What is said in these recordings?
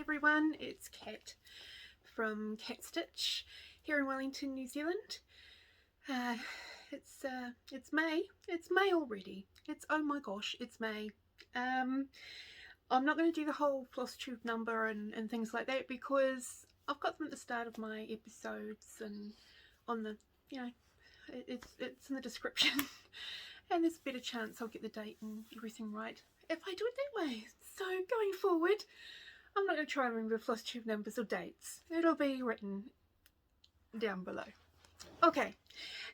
everyone, it's Kat from Cat Stitch here in Wellington, New Zealand. It's May. It's May already. Oh my gosh, it's May. I'm not going to do the whole Flosstube number and things like that because I've got them at the start of my episodes and on the, it's in the description and there's a better chance I'll get the date and everything right if I do it that way. So going forward, I'm not going to try and remember Flosstube numbers or dates. It'll be written down below. Okay,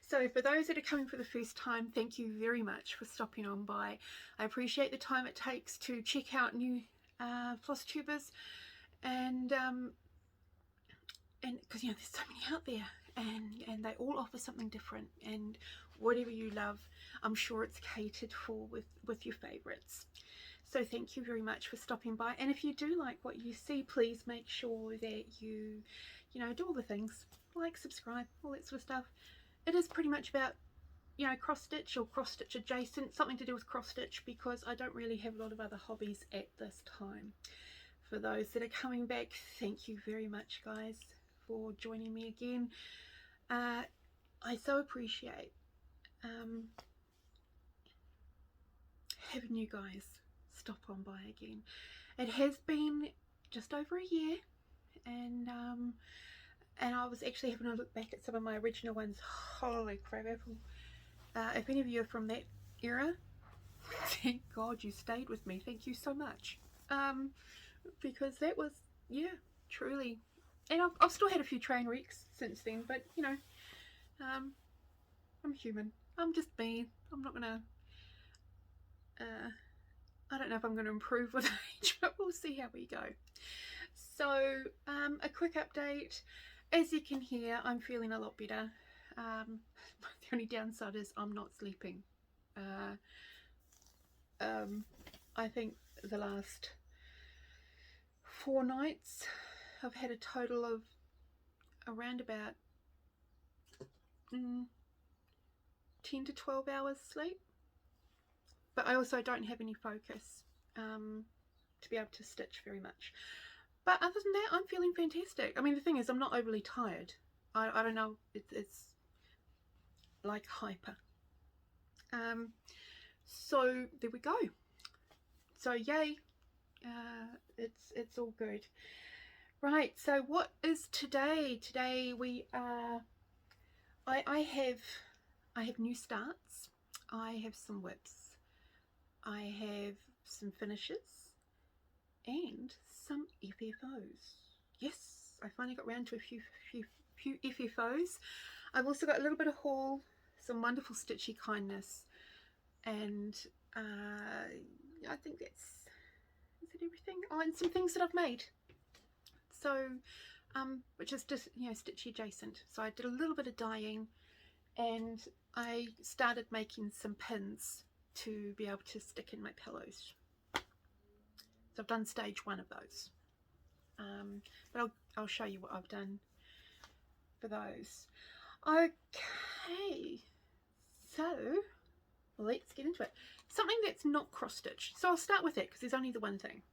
so for those that are coming for the first time, thank you very much for stopping on by. I appreciate the time it takes to check out new Flosstubers, and because there's so many out there, and they all offer something different, and whatever you love, I'm sure it's catered for with your favorites. So thank you very much for stopping by, and if you do like what you see, please make sure that you do all the things, like, subscribe, all that sort of stuff. It is pretty much about cross stitch or cross stitch adjacent, something to do with cross stitch, because I don't really have a lot of other hobbies at this time. For those that are coming back, thank you very much, guys, for joining me again. I so appreciate having you guys stop on by again. It has been just over a year, and I was actually having a look back at some of my original ones. Holy crap, if any of you are from that era, thank God you stayed with me. Thank you so much, because that was, truly, and I've still had a few train wrecks since then, but I'm human. I'm just me. I'm not gonna I don't know if I'm going to improve with age, but we'll see how we go. So a quick update. As you can hear, I'm feeling a lot better. The only downside is I'm not sleeping. I think the last 4 nights I've had a total of around about 10 to 12 hours sleep. But I also don't have any focus to be able to stitch very much. But other than that, I'm feeling fantastic. I mean, the thing is, I'm not overly tired. I don't know, it's like hyper. So there we go. So yay, it's all good. Right, so what is today? Today we are, I have new starts. I have some whips. I have some finishes and some FFOs. Yes, I finally got round to a few FFOs. I've also got a little bit of haul, some wonderful stitchy kindness, and I think is it everything? Oh, and some things that I've made. So, which is just stitchy adjacent. So I did a little bit of dyeing, and I started making some pins to be able to stick in my pillows. So I've done stage 1 of those, but I'll show you what I've done for those. Okay, so let's get into it. Something that's not cross stitch, so I'll start with it because there's only the one thing.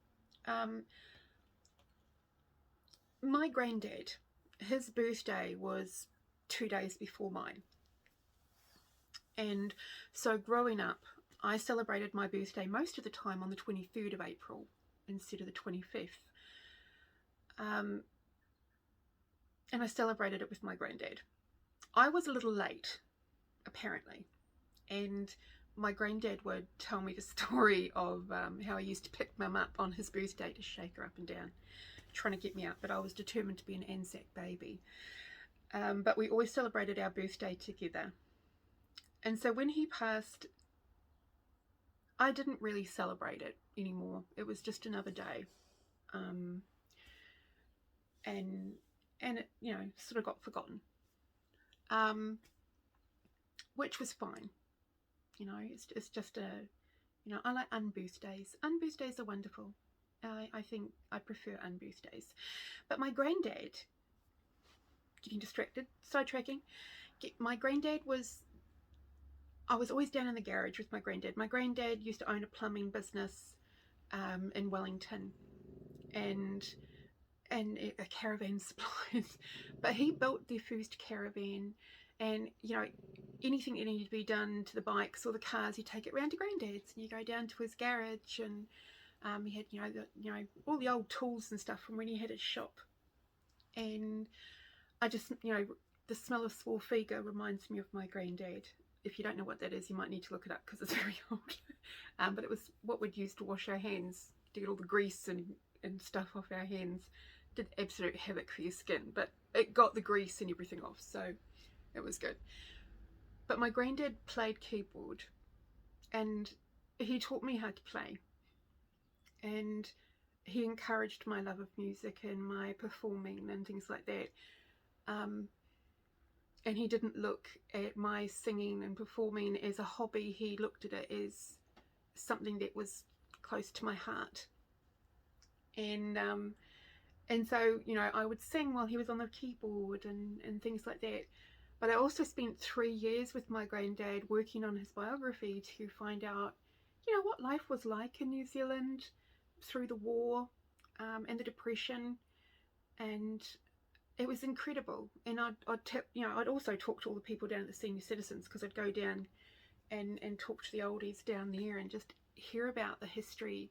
My granddad, his birthday was 2 days before mine, and so growing up, I celebrated my birthday most of the time on the 23rd of April instead of the 25th. And I celebrated it with my granddad. I was a little late, apparently, and my granddad would tell me the story of how I used to pick Mum up on his birthday to shake her up and down, trying to get me up, but I was determined to be an Anzac baby. But we always celebrated our birthday together. And so when he passed, I didn't really celebrate it anymore. It was just another day. And it, sort of got forgotten. Which was fine. It's just a, I like unbirthdays. Unbirthdays are wonderful. I think I prefer unbirthdays. But my granddad, getting distracted, sidetracking, my granddad was, I was always down in the garage with my granddad. My granddad used to own a plumbing business in Wellington, and and a caravan supplies. But he built their first caravan, and you know, anything that needed to be done to the bikes or the cars, you take it round to Granddad's, and you go down to his garage, and he had all the old tools and stuff from when he had his shop. And I just, the smell of Swarfiga reminds me of my granddad. If you don't know what that is, you might need to look it up because it's very old. But it was what we'd use to wash our hands, to get all the grease and stuff off our hands. Did absolute havoc for your skin, but it got the grease and everything off, so it was good. But my granddad played keyboard, and he taught me how to play, and he encouraged my love of music and my performing and things like that. And he didn't look at my singing and performing as a hobby. He looked at it as something that was close to my heart. And so, I would sing while he was on the keyboard and things like that. But I also spent 3 years with my granddad working on his biography to find out, what life was like in New Zealand through the war and the Depression. And it was incredible. And I'd also talk to all the people down at the senior citizens, because I'd go down and talk to the oldies down there and just hear about the history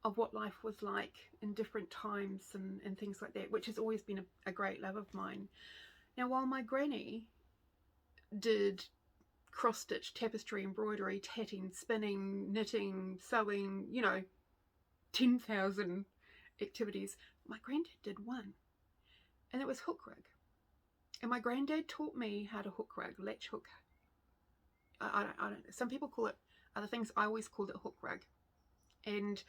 of what life was like in different times and things like that, which has always been a great love of mine. Now, while my granny did cross-stitch, tapestry, embroidery, tatting, spinning, knitting, sewing, 10,000 activities, my granddad did one, and it was hook rug. And my granddad taught me how to hook rug, latch hook. I don't. Some people call it other things. I always called it hook rug. And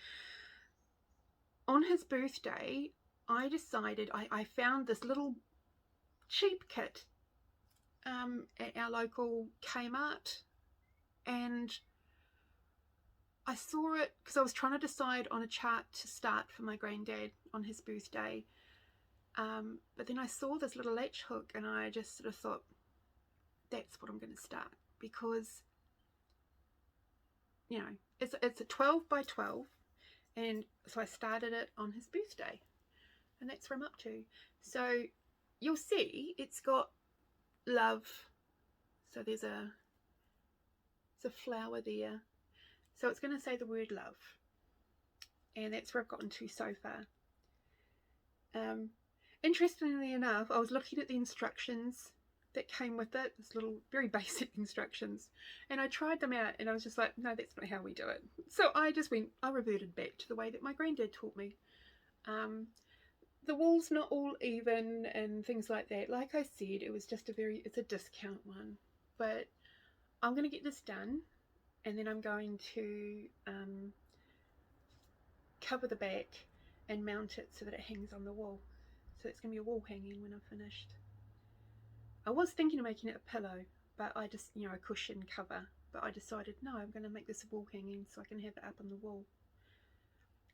on his birthday, I decided, I found this little cheap kit at our local Kmart, and I saw it because I was trying to decide on a chart to start for my granddad on his birthday. But then I saw this little latch hook, and I just sort of thought, that's what I'm going to start, because it's a 12 by 12, and so I started it on his birthday, and that's where I'm up to. So you'll see it's got love, so there's a flower there, so it's going to say the word love, and that's where I've gotten to so far. Interestingly enough, I was looking at the instructions that came with it, this little very basic instructions, and I tried them out, and I was just like, no, that's not how we do it. So I reverted back to the way that my granddad taught me. The wool's not all even and things like that. Like I said, it was just it's a discount one, but I'm going to get this done, and then I'm going to cover the back and mount it so that it hangs on the wall. So it's going to be a wall hanging when I'm finished. I was thinking of making it a pillow, but I just, a cushion cover, but I decided, no, I'm going to make this a wall hanging so I can have it up on the wall.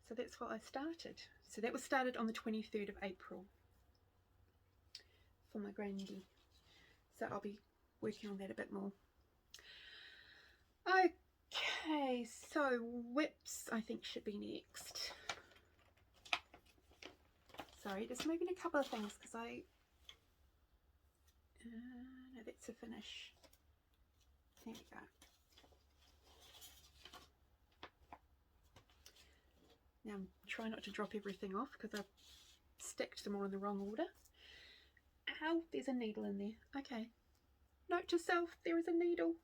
So that's what I started. So that was started on the 23rd of April for my granny. So I'll be working on that a bit more. Okay, so whips I think should be next. Sorry, just moving a couple of things because no, that's a finish. There we go. Now I'm trying not to drop everything off because I've stacked them all in the wrong order. Ow, there's a needle in there. Okay. Note to self, there is a needle.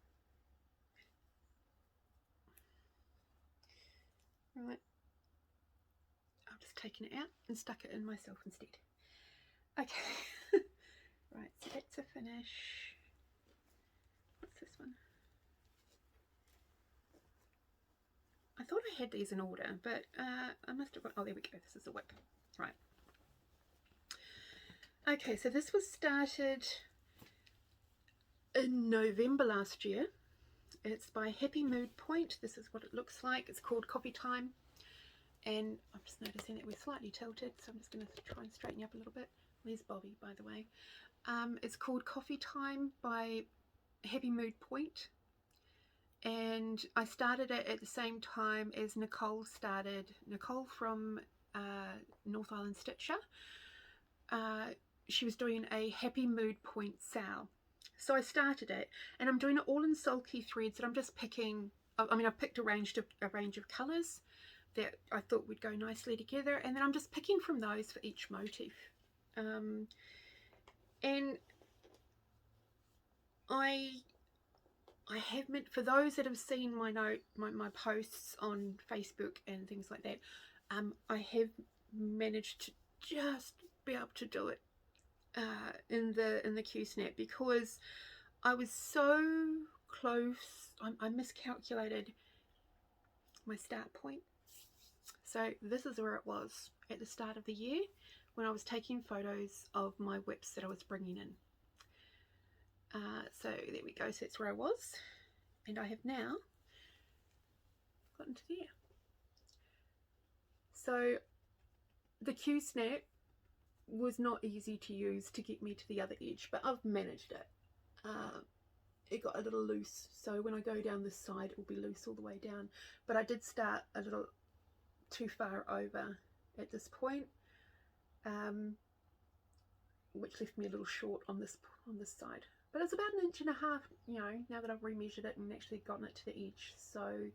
Right. I've just taken it out and stuck it in myself instead. Okay. Right, so that's a finish. What's this one? I thought I had these in order, but I must have got, oh, there we go, this is a whip. Right. Okay, so this was started in November last year. It's by Happy Mood Point. This is what it looks like. It's called Coffee Time. And I'm just noticing that we're slightly tilted, so I'm just going to try and straighten you up a little bit. There's Bobby, by the way. It's called Coffee Time by Happy Mood Point. And I started it at the same time as Nicole started. Nicole from North Island Stitcher. She was doing a Happy Mood Point sale. So I started it, and I'm doing it all in sulky threads, and I'm just picking, I mean, I've picked a range of colours that I thought would go nicely together, and then I'm just picking from those for each motif. And I have meant, for those that have seen my posts on Facebook and things like that, I have managed to just be able to do it in the Q-snap, because I was so close. I miscalculated my start point. So this is where it was at the start of the year when I was taking photos of my whips that I was bringing in. So there we go. So that's where I was, and I have now gotten to there. So the Q-snap was not easy to use to get me to the other edge, but I've managed it. It got a little loose, so when I go down this side it will be loose all the way down, but I did start a little too far over at this point, which left me a little short on this side, but it's about 1.5 inches, you know, now that I've remeasured it and actually gotten it to the edge. So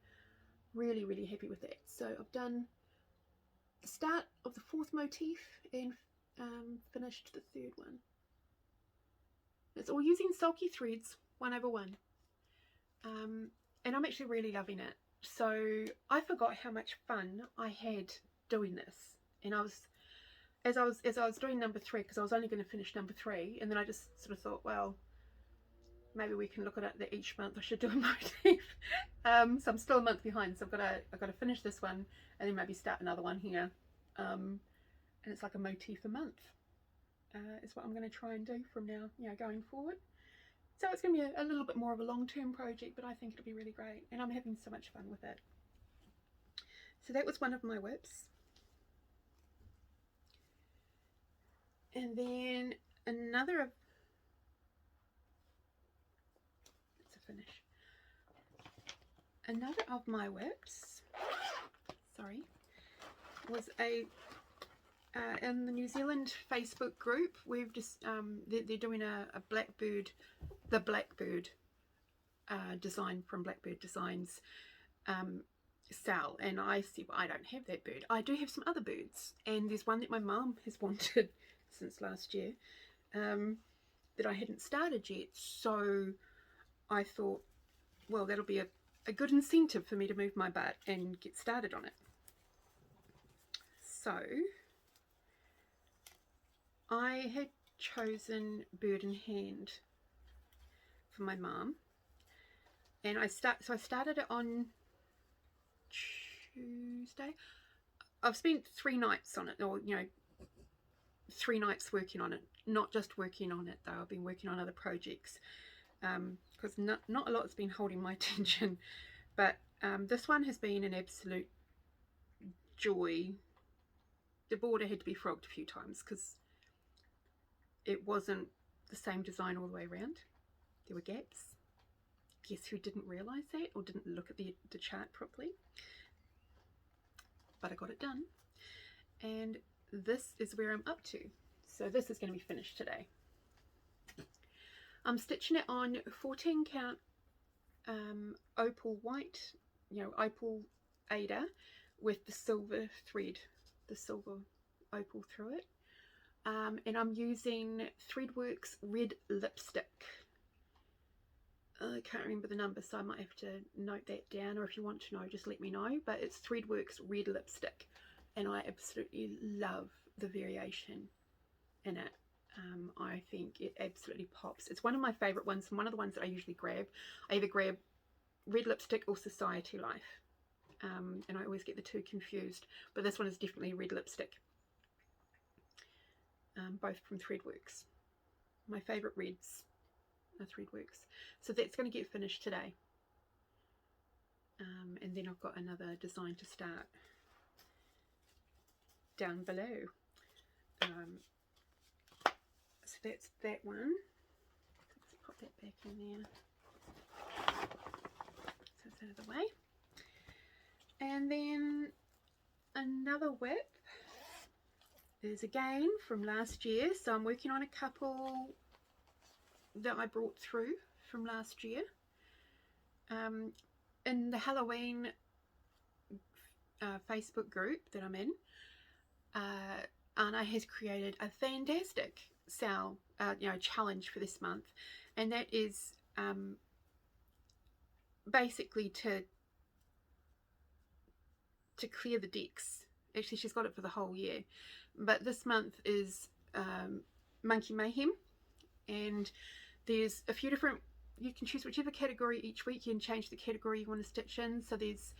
really happy with that. So I've done the start of the 4th motif and finished the 3rd one. It's all using sulky threads 1/1, and I'm actually really loving it. So I forgot how much fun I had doing this, and as I was doing number 3, because I was only going to finish number 3, and then I just sort of thought, well, maybe we can look at it that each month I should do a motif. So I'm still a month behind, so I've got to finish this one and then maybe start another one here. And it's like a motif a month is what I'm going to try and do from now, you know, going forward. So it's going to be a little bit more of a long-term project, but I think it'll be really great, and I'm having so much fun with it. So that was one of my whips. And then another of, it's a finish. Another of my whips, sorry, was a in the New Zealand Facebook group. We've just they're doing a Blackbird, the Blackbird design from Blackbird Designs sale, and I said, well, I don't have that bird. I do have some other birds, and there's one that my mum has wanted since last year that I hadn't started yet. So I thought, well, that'll be a good incentive for me to move my butt and get started on it. So I had chosen Bird in Hand for my mum, and I started it on Tuesday. I've spent 3 nights on it, or, you know, 3 nights working on it. Not just working on it though, I've been working on other projects, because not a lot's been holding my attention, but this one has been an absolute joy. The border had to be frogged a few times because it wasn't the same design all the way around. There were gaps. Guess who didn't realise that, or didn't look at the chart properly? But I got it done, and this is where I'm up to. So this is going to be finished today. I'm stitching it on 14 count opal white, you know, opal Ada, with the silver thread, the silver opal through it. And I'm using Threadworks red lipstick. I can't remember the number, so I might have to note that down, or if you want to know, just let me know. But it's Threadworks red lipstick, and I absolutely love the variation in it. I think it absolutely pops. It's one of my favourite ones, and one of the ones that I usually grab. I either grab red lipstick or Society Life, and I always get the two confused, but this one is definitely red lipstick. Both from Threadworks. My favourite reds are Threadworks. So that's going to get finished today. And then I've got another design to start down below. So that's that one. Let's pop that back in there. So it's out of the way. And then another whip there's again from last year, so I'm working on a couple that I brought through from last year. In the Halloween Facebook group that I'm in, Anna has created a fantastic sale, challenge for this month, and that is basically to clear the decks. Actually, she's got it for the whole year, but this month is Monkey Mayhem, and there's a few different, you can choose whichever category each week. You can change the category you want to stitch in. So there's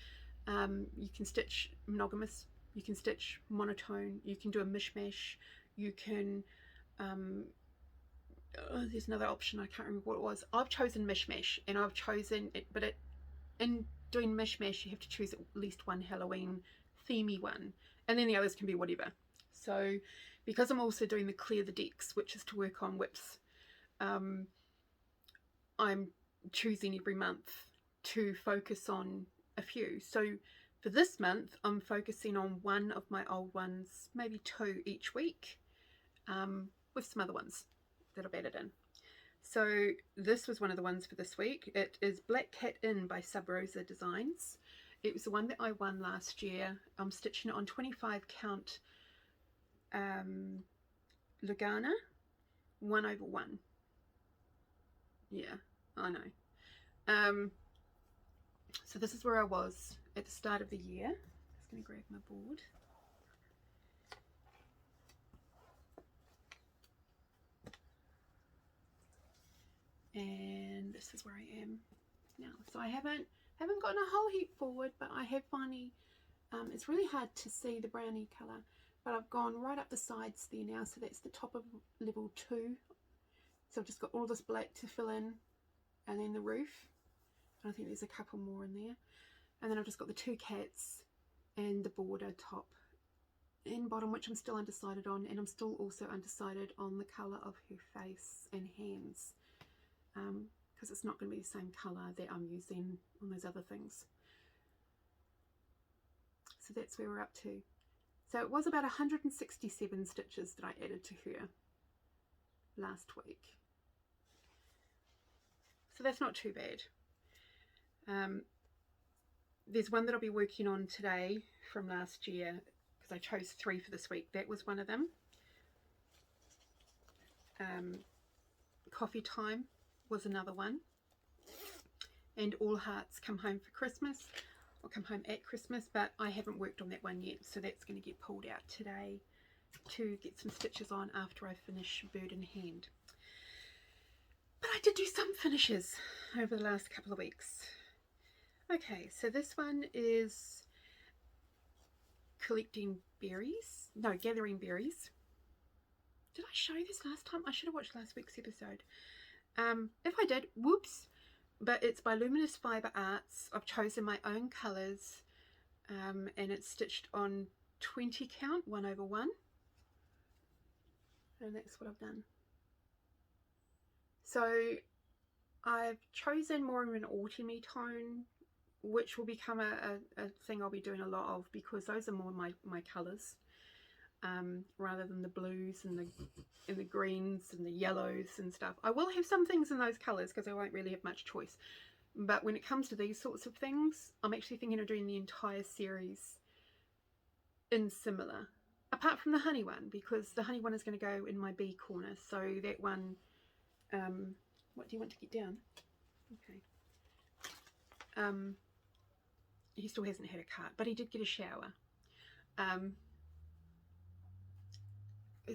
you can stitch monogamous, you can stitch monotone, you can do a mishmash, you can there's another option, I can't remember what it was. I've chosen mishmash, and I've chosen it, but in doing mishmash you have to choose at least one Halloween themey one, and then the others can be whatever. So because I'm also doing the clear the decks, which is to work on whips, I'm choosing every month to focus on a few. So for this month I'm focusing on one of my old ones, maybe two each week, with some other ones that I've added in. So this was one of the ones for this week. It is Black Cat Inn by SubRosa Designs. It was the one that I won last year. I'm stitching it on 25 count Lugana 1/1. Yeah, I know. So this is where I was at the start of the year. I'm just going to grab my board. And this is where I am now. So I haven't gotten a whole heap forward, but I have finally, it's really hard to see the brownie colour, but I've gone right up the sides there now. So that's the top of level 2. So I've just got all this black to fill in, and then the roof. I think there's a couple more in there. And then I've just got the 2 cats and the border top and bottom, which I'm still undecided on, and I'm still also undecided on the colour of her face and hands, because it's not going to be the same colour that I'm using on those other things. So that's where we're up to. So it was about 167 stitches that I added to her last week. So that's not too bad. There's one that I'll be working on today from last year, because I chose 3 for this week. That was one of them. Coffee Time was another one. And All Hearts Come Home for Christmas, or Come Home at Christmas, but I haven't worked on that one yet, so that's going to get pulled out today to get some stitches on after I finish Bird in Hand. But I did do some finishes over the last couple of weeks. Okay, so this one is Gathering Berries. Did I show you this last time? I should have watched last week's episode. If I did, whoops. But it's by Luminous Fibre Arts. I've chosen my own colours, and it's stitched on 20 count 1/1, and that's what I've done. So I've chosen more of an autumny tone, which will become a thing I'll be doing a lot of, because those are more my colours, rather than the blues and the greens and the yellows and stuff. I will have some things in those colours because I won't really have much choice, but when it comes to these sorts of things, I'm actually thinking of doing the entire series in similar, apart from the honey one, because the honey one is going to go in my bee corner. So that one, what do you want to get down? Okay. He still hasn't had a cut, but he did get a shower.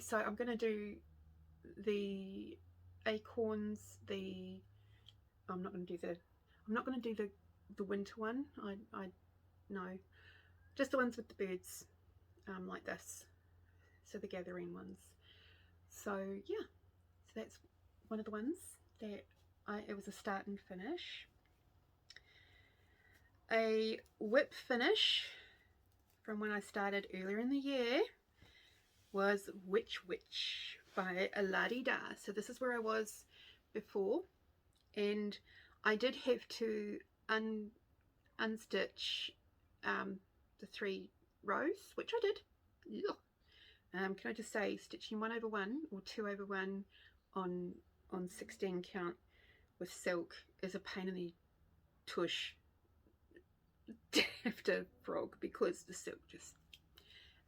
So I'm going to do the acorns, I'm not going to do the winter one. No, just the ones with the birds, like this. So the gathering ones. So yeah, so that's one of the ones that it was a start and finish. A whip finish from when I started earlier in the year was Witch by La-Di-Da. So this is where I was before, and I did have to unstitch the 3 rows, which I did. Can I just say, stitching 1/1 or 2/1 on 16 count with silk is a pain in the tush to have to frog, because the silk just,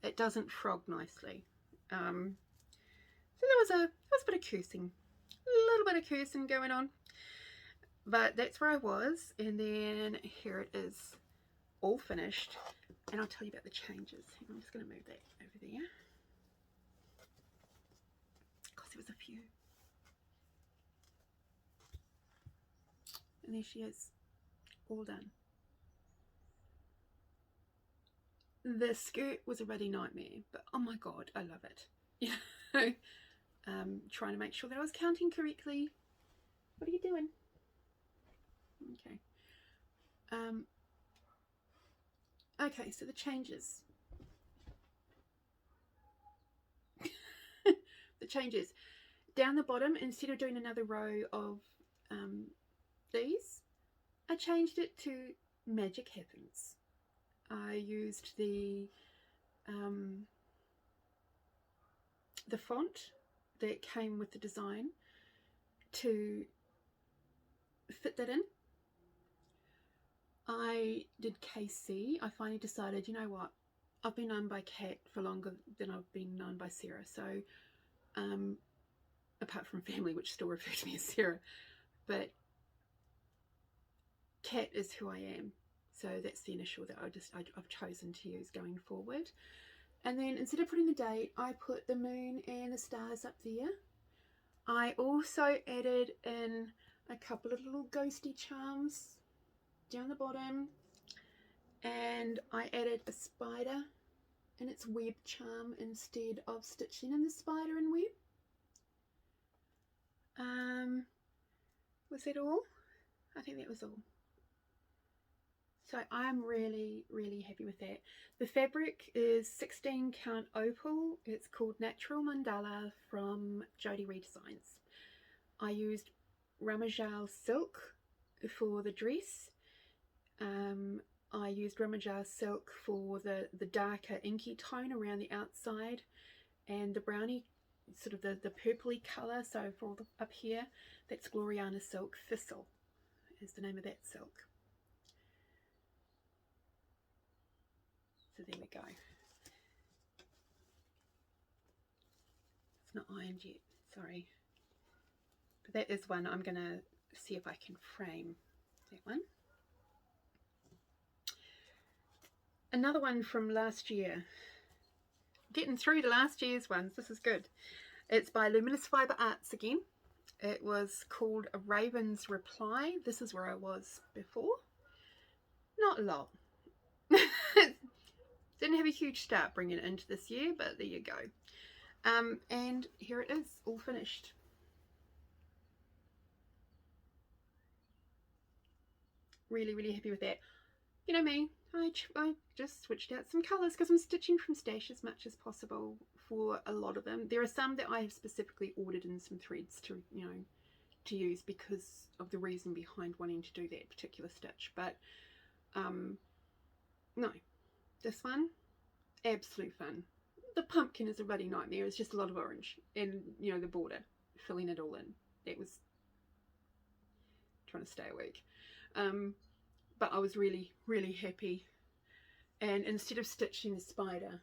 it doesn't frog nicely. So there was a bit of cursing, a little bit of cursing going on, but that's where I was. And then here it is, all finished, and I'll tell you about the changes. I'm just going to move that over there because there was a few. And there she is, all done. The skirt was a ready nightmare, but oh my god, I love it. You know, trying to make sure that I was counting correctly. What are you doing? Okay. Okay, so the changes. The changes. Down the bottom, instead of doing another row of these, I changed it to Magic Happens. I used the font that came with the design to fit that in. I did KC. I finally decided, you know what, I've been known by Kat for longer than I've been known by Sarah, so apart from family, which still refer to me as Sarah, but Kat is who I am, so that's the initial that I've chosen to use going forward. And then instead of putting the date, I put the moon and the stars up there. I also added in a couple of little ghosty charms down the bottom, and I added a spider and its web charm instead of stitching in the spider and web. Was that all? I think that was all. So I'm really, really happy with that. The fabric is 16 count opal. It's called Natural Mandala from Jody Redesigns. I used Ramajal silk for the dress. I used Ramajal silk for the darker inky tone around the outside, and the brownie, sort of the purpley colour. So for up here, that's Gloriana silk. Thistle is the name of that silk. So there we go. It's not ironed yet, sorry. But that is one I'm going to see if I can frame, that one. Another one from last year. Getting through to last year's ones, this is good. It's by Luminous Fibre Arts again. It was called A Raven's Reply. This is where I was before. Not a lot. Didn't have a huge start bringing it into this year, but there you go. And here it is, all finished. Really, really happy with that. You know me, I just switched out some colours because I'm stitching from stash as much as possible for a lot of them. There are some that I have specifically ordered in some threads to, you know, to use because of the reason behind wanting to do that particular stitch. But no, this one, absolute fun. The pumpkin is a ruddy nightmare. It's just a lot of orange, and you know, the border, filling it all in. That was trying to stay awake. But I was really, really happy. And instead of stitching the spider,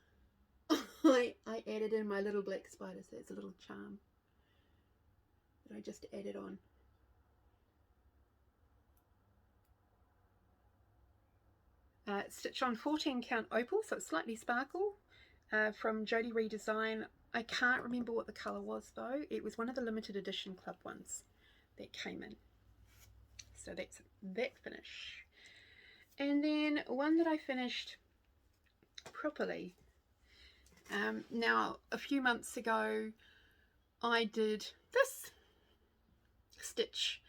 I added in my little black spider. So it's a little charm that I just added on. Stitch on 14 count opal, so it's slightly sparkle, from Jody Redesign. I can't remember what the colour was though. It was one of the limited edition club ones that came in. So that's that finish. And then one that I finished properly. Now a few months ago I did this stitch.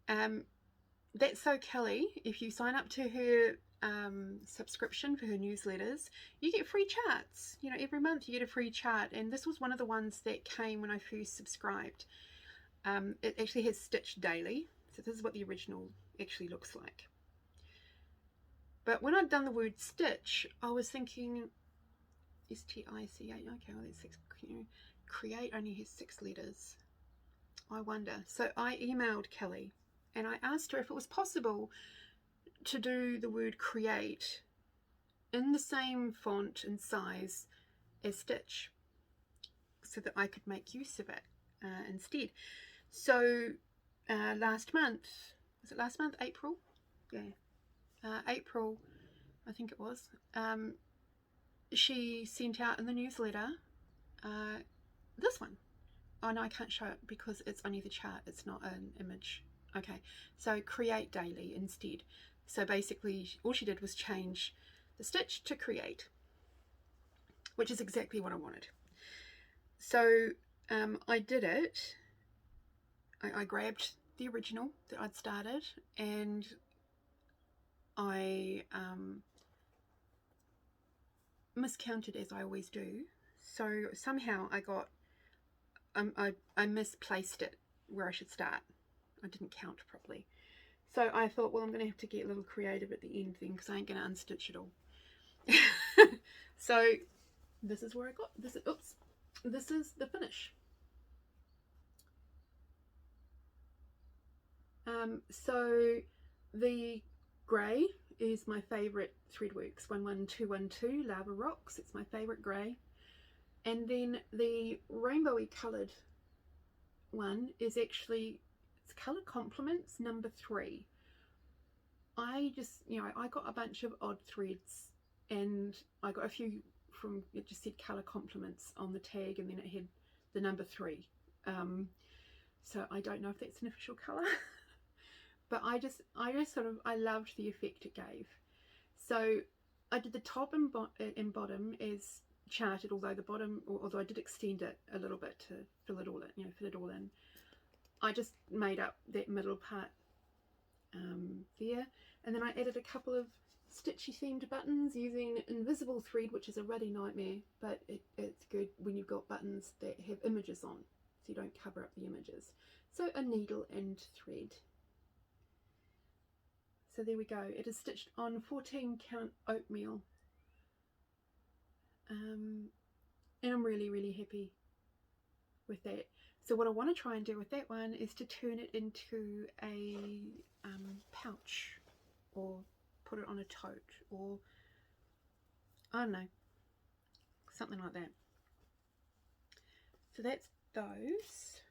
That's So Kelly, if you sign up to her subscription for her newsletters, you get free charts. You know, every month you get a free chart, and this was one of the ones that came when I first subscribed. It actually has Stitch Daily, so this is what the original actually looks like. But when I'd done the word stitch, I was thinking, STICH. Okay, well that's 6. Create only has 6 letters. I wonder. So I emailed Kelly and I asked her if it was possible to do the word create in the same font and size as Stitch, so that I could make use of it instead. So last month, was it last month? April? Yeah. April, I think it was. She sent out in the newsletter this one. Oh no, I can't show it because it's only the chart, it's not an image. Okay, so create daily instead. So basically all she did was change the stitch to create, which is exactly what I wanted. So I did it. I grabbed the original that I'd started and I miscounted, as I always do. So somehow I got I misplaced it where I should start. I didn't count properly. So I thought, well, I'm going to have to get a little creative at the end then, because I ain't going to unstitch it all. So this is where I got this. Oops, this is the finish. So the grey is my favourite Threadworks 11212 Lava Rocks. It's my favourite grey. And then the rainbowy coloured one is actually, it's Colour Compliments number 3. I just, you know, I got a bunch of odd threads and I got a few from, it just said Colour Compliments on the tag and then it had the number 3. So I don't know if that's an official colour. But I just sort of, I loved the effect it gave. So I did the top and bottom as charted, although I did extend it a little bit to fill it all in, fit it all in. I just made up that middle part there, and then I added a couple of stitchy themed buttons using invisible thread, which is a ruddy nightmare, but it's good when you've got buttons that have images on, so you don't cover up the images. So a needle and thread. So there we go. It is stitched on 14 count oatmeal. And I'm really, really happy with that. So what I want to try and do with that one is to turn it into a pouch, or put it on a tote, or I don't know, something like that. So that's those.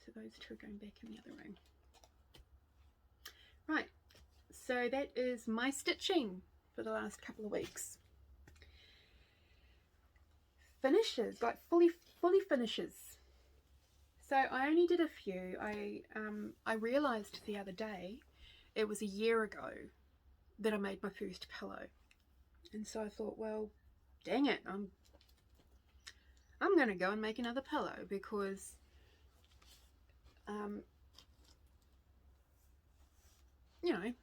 So those two are going back in the other room. Right, so that is my stitching for the last couple of weeks. Finishes, like fully finishes. So I only did a few. I realised the other day, it was a year ago that I made my first pillow. And so I thought, well, dang it, I'm going to go and make another pillow, because you know,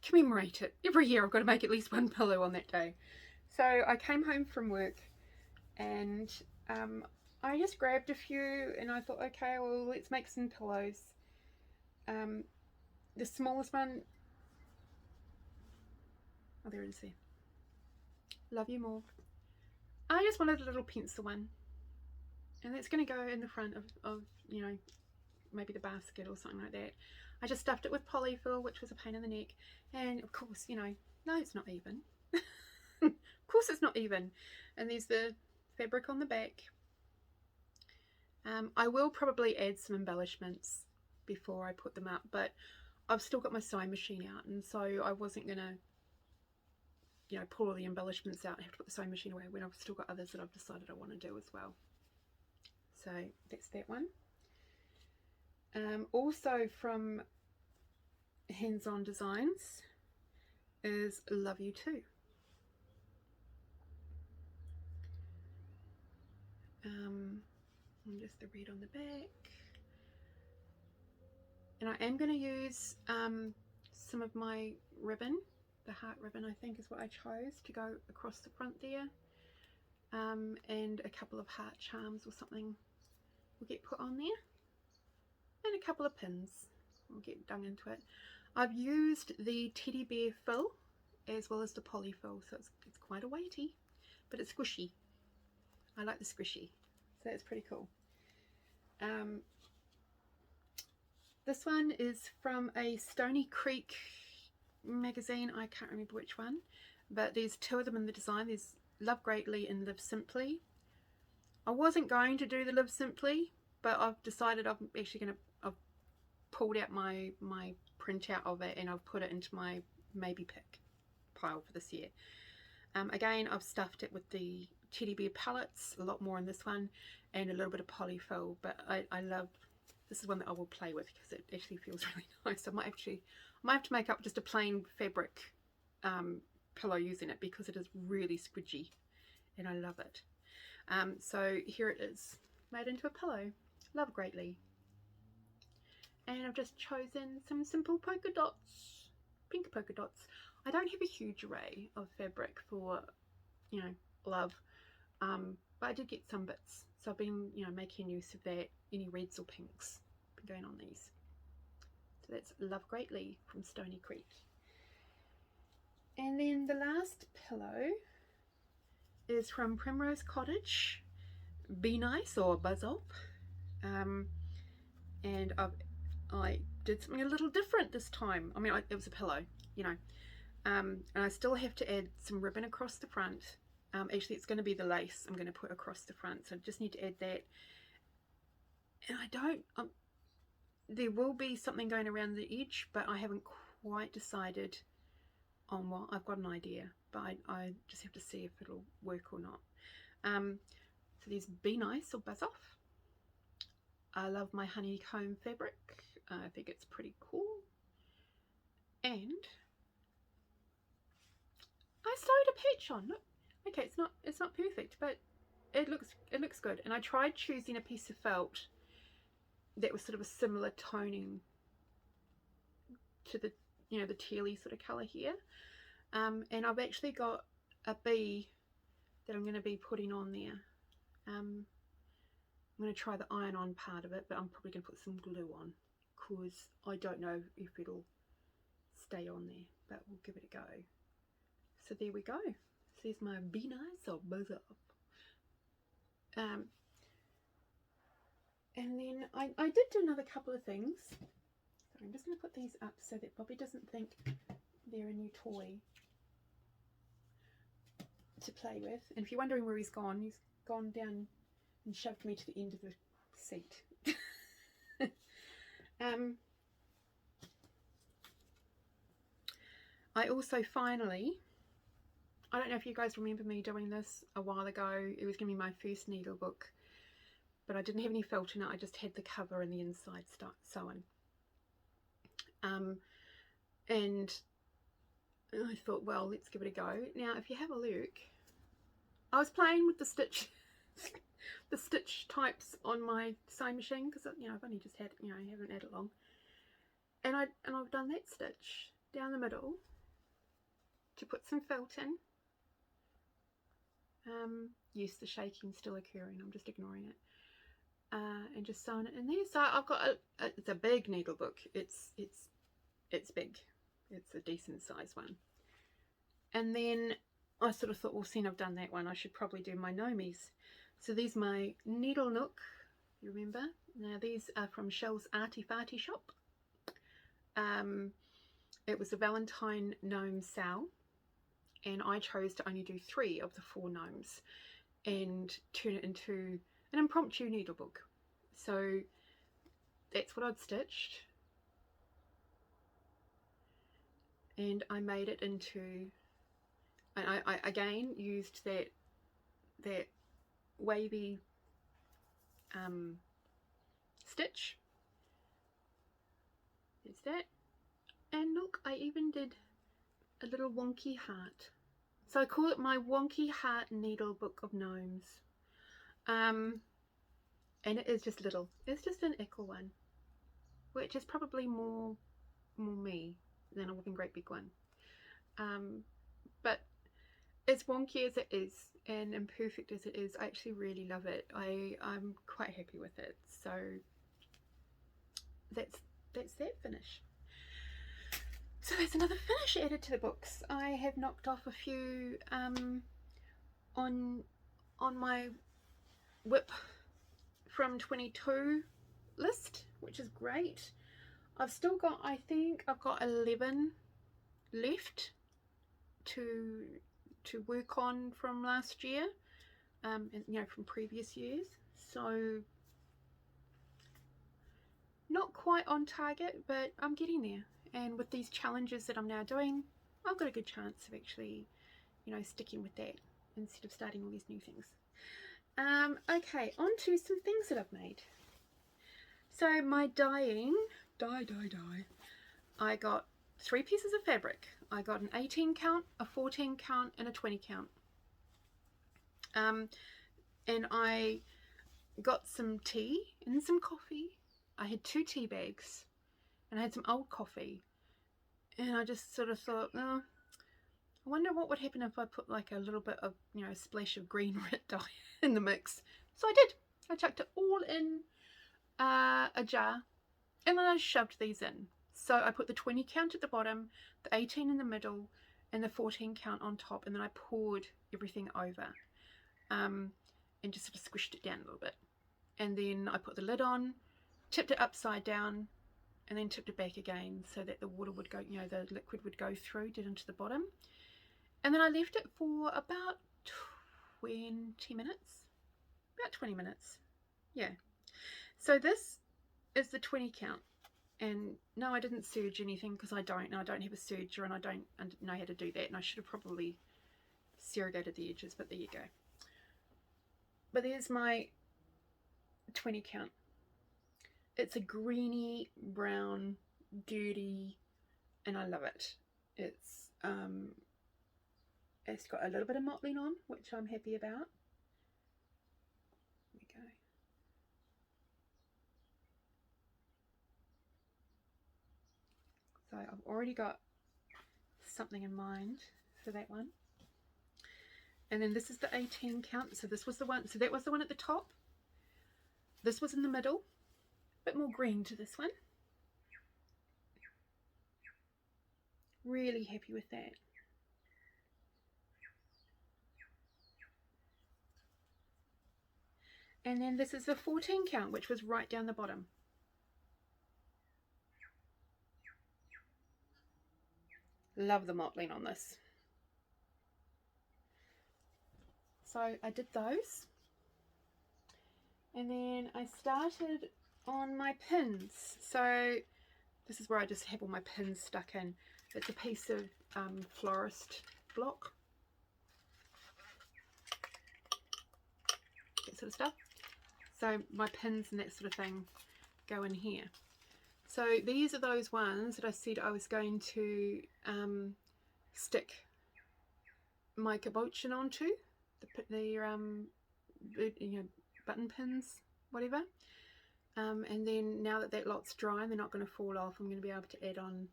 commemorate it. Every year I've got to make at least one pillow on that day. So I came home from work and I just grabbed a few and I thought, okay, well, let's make some pillows. The smallest one, oh, there it is there. Love you more. I just wanted a little pencil one, and that's going to go in the front of, you know, maybe the basket or something like that. I just stuffed it with polyfill, which was a pain in the neck, and of course, you know, no, it's not even. Of course it's not even. And there's the fabric on the back. I will probably add some embellishments before I put them up, but I've still got my sewing machine out, and so I wasn't gonna, you know, pull all the embellishments out and have to put the sewing machine away when I've still got others that I've decided I want to do as well. So that's that one. Also from Hands-On Designs is Love You Too. And just the red on the back. And I am going to use some of my ribbon, the heart ribbon I think is what I chose to go across the front there. And a couple of heart charms or something will get put on there. And a couple of pins will get done into it. I've used the teddy bear fill as well as the poly fill, so it's quite a weighty, but it's squishy. I like the squishy, so that's pretty cool. This one is from a Stoney Creek magazine. I can't remember which one, but there's two of them in the design. There's Love Greatly and Live Simply. I wasn't going to do the Live Simply, but I've decided I've pulled out my printout of it and I've put it into my maybe pick pile for this year. Again, I've stuffed it with the teddy bear palettes, a lot more in this one, and a little bit of polyfill, but I love, this is one that I will play with because it actually feels really nice. I might have to make up just a plain fabric pillow using it because it is really squidgy and I love it. So here it is, made into a pillow. Love Greatly. And I've just chosen some simple polka dots, pink polka dots. I don't have a huge array of fabric for, you know, love, but I did get some bits, so I've been, you know, making use of that. Any reds or pinks been going on these. So that's Love Greatly from Stoney Creek. And then the last pillow is from Primrose Cottage, Be Nice or Buzz Off. And I did something a little different this time. I mean, it was a pillow, you know, and I still have to add some ribbon across the front. Actually, it's going to be the lace I'm going to put across the front, so I just need to add that. And I don't, there will be something going around the edge, but I haven't quite decided on what. I've got an idea, but I just have to see if it'll work or not. So there's Be Nice or Buzz Off. I love my honeycomb fabric. I think it's pretty cool. And I sewed a patch on. Look, okay, it's not perfect, but it looks good. And I tried choosing a piece of felt that was sort of a similar toning to the, you know, the tealy sort of colour here. And I've actually got a bee that I'm going to be putting on there. I'm going to try the iron-on part of it, but I'm probably going to put some glue on because I don't know if it'll stay on there, but we'll give it a go. So there we go. So there's my Be Nice or Buzz Off. And then I did do another couple of things. So I'm just going to put these up so that Bobby doesn't think they're a new toy to play with. And if you're wondering where he's gone down and shoved me to the end of the seat. I also finally, I don't know if you guys remember me doing this a while ago. It was going to be my first needle book, but I didn't have any felt in it. I just had the cover and the inside sewn. And I thought, well, let's give it a go. Now, if you have a look, I was playing with the stitch types on my sewing machine because, you know, I've only just had, you know, I haven't had it long, and I've done that stitch down the middle to put some felt in. Yes, the shaking's still occurring. I'm just ignoring it, and just sewing it in there. So I've got it's a big needle book. It's big. It's a decent size one. And then I sort of thought, well, seeing I've done that one, I should probably do my Nomies. So these my Needle Nook, you remember? Now these are from ShellsArtyFartyShop. It was a Valentine gnome sale, and I chose to only do 3 of the 4 gnomes and turn it into an impromptu needle book. So that's what I'd stitched, and I made it into, and I again used that wavy stitch. There's that. And look, I even did a little wonky heart. So I call it my Wonky Heart Needle Book of Gnomes. And it is just little. It's just an echo one, which is probably more me than a whopping great big one. But as wonky as it is and imperfect as it is, I actually really love it. I'm quite happy with it. So that's that finish. So there's another finish added to the books. I have knocked off a few on my whip from 22 list, which is great. I've still got, I think I've got 11 left to work on from last year, and you know, from previous years. So not quite on target, but I'm getting there. And with these challenges that I'm now doing, I've got a good chance of actually, you know, sticking with that instead of starting all these new things. Okay, on to some things that I've made. So my dye. I got 3 pieces of fabric. I got an 18 count, a 14 count, and a 20 count. And I got some tea and some coffee. I had 2 tea bags, and I had some old coffee. And I just sort of thought, oh, I wonder what would happen if I put like a little bit of, you know, a splash of green red dye in the mix. So I did. I chucked it all in a jar, and then I shoved these in. So I put the 20 count at the bottom, the 18 in the middle, and the 14 count on top, and then I poured everything over, and just sort of squished it down a little bit. And then I put the lid on, tipped it upside down, and then tipped it back again so that the water would go, you know, the liquid would go through, down into the bottom. And then I left it for about 20 minutes, about 20 minutes, yeah. So this is the 20 count, and no, I didn't serge anything because I don't have a serger, and I don't know how to do that, and I should have probably serrated the edges, but there you go. But there's my 20 count. It's a greeny brown, dirty, and I love it. It's got a little bit of mottling on, which I'm happy about. There we go. So I've already got something in mind for that one. And then this is the 18 count. So this was the one, so that was the one at the top. This was in the middle. A bit more green to this one. Really happy with that. And then this is the 14 count, which was right down the bottom. Love the mottling on this. So I did those. And then I started on my pins. So this is where I just have all my pins stuck in. It's a piece of florist block. That sort of stuff. So my pins and that sort of thing go in here. So these are those ones that I said I was going to stick my cabochon onto, the you know, button pins, whatever. And then now that that lot's dry and they're not going to fall off, I'm going to be able to add on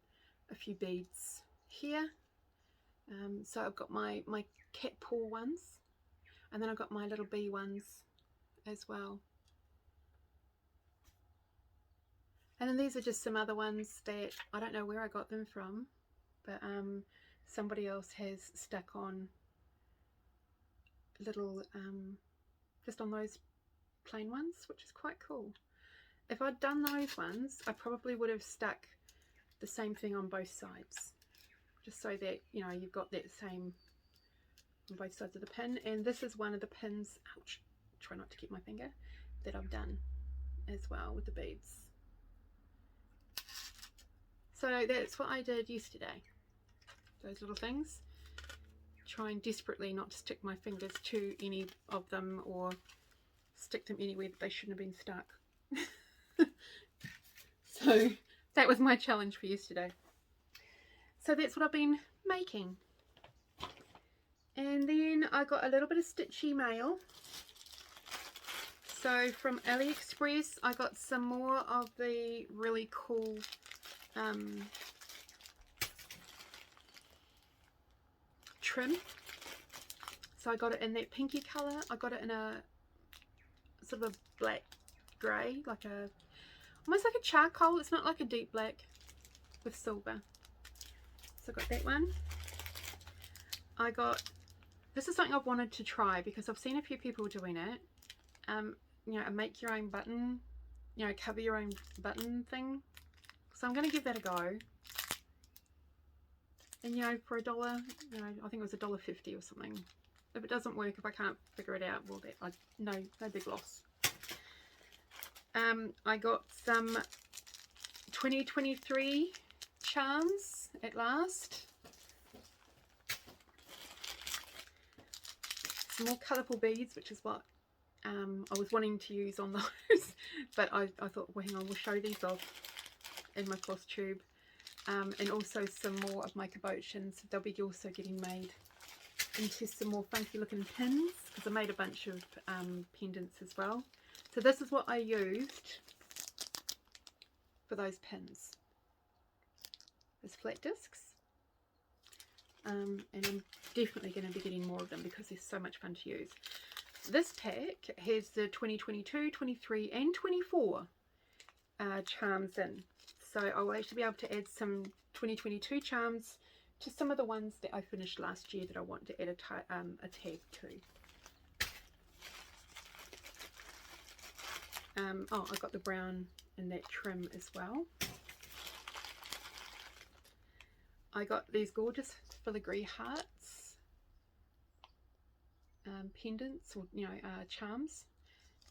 a few beads here. So I've got my cat paw ones, and then I've got my little bee ones as well. And then these are just some other ones that I don't know where I got them from, but somebody else has stuck on little, just on those plain ones, which is quite cool. If I'd done those ones, I probably would have stuck the same thing on both sides, just so that, you know, you've got that same on both sides of the pin. And this is one of the pins, ouch, try not to keep my finger, that I've done as well with the beads. So that's what I did yesterday, those little things. Trying desperately not to stick my fingers to any of them or stick them anywhere that they shouldn't have been stuck. So that was my challenge for yesterday. So that's what I've been making. And then I got a little bit of stitchy mail. So from Aliexpress I got some more of the really cool trim. So I got it in that pinky colour. I got it in a sort of a black grey, like a almost like a charcoal. It's not like a deep black with silver. So I got that one. I got, this is something I've wanted to try because I've seen a few people doing it. You know, a make your own button, you know, cover your own button thing. So I'm going to give that a go. And you know, for $1, you know, I think it was $1.50 or something. If it doesn't work, if I can't figure it out, well, that no big loss. I got some 2023 charms at last. Some more colourful beads, which is what I was wanting to use on those, but I thought, well, hang on, we'll show these off in my Flosstube. And also some more of my cabochons. They'll be also getting made into some more funky looking pins, because I made a bunch of pendants as well. So this is what I used for those pins. There's flat discs. And I'm definitely going to be getting more of them because they're so much fun to use. This pack has the 2022, 23 and 24 charms in. So I'll actually be able to add some 2022 charms to some of the ones that I finished last year that I want to add a tag to. Oh, I got the brown in that trim as well. I got these gorgeous filigree hearts, pendants, or you know, charms,